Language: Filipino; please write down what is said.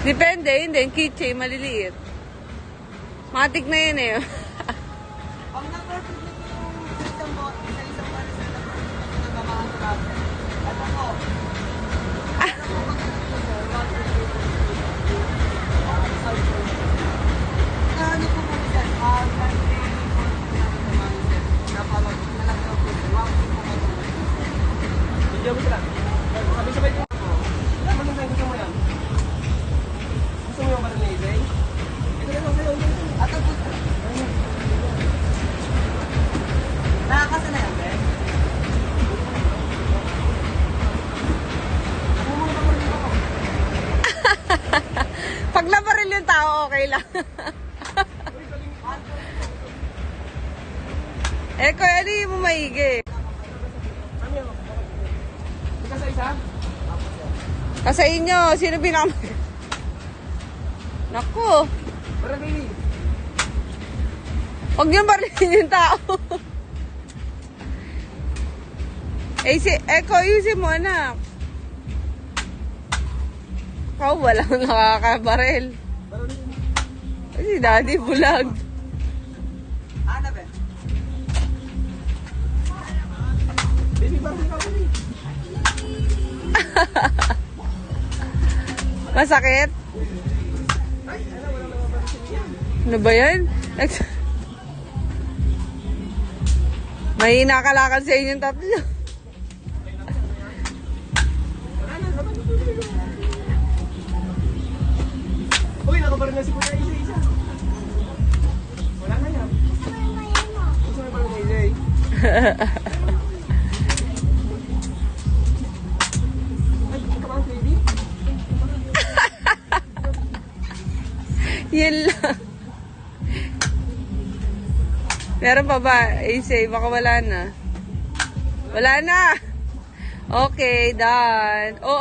Depende, hindi. Keychain, maliliit. Matik na yun eh. Ang na-perfect nito yung isang bot, isang bot, na nagmamahal natin. Ano po? Ano po po dyan? Video mo sila. Sabay-sabay ko. Ano mo gusto mo yan? Gusto mo yung marinade? Ito na lang sa'yo. At ang gusto. Nakakasa na yan, Ben? Pag nabaril yung tao, okay lang. Eh, kung ano yung mo maigi? Isa? Kasi inyo, sino binam... Naku, Para baby. huwag niyong barilin yung tao. Ko, ayusin mo, anak. Ikaw, walang nakakabaril. Si daddy, bulag. Ano, Ben? Baby, parang ikaw baby. Masakit? Ano ba yan? May nakalakad sa inyong tatlo. Uy, nakabaril na si Kuya isa-isa. Wala na yan. Gusto mo yung baril na isa eh. Ay, come on, baby. Yun lang. Meron pa ba? Say, baka wala na. Wala na. Okay, done. Oo.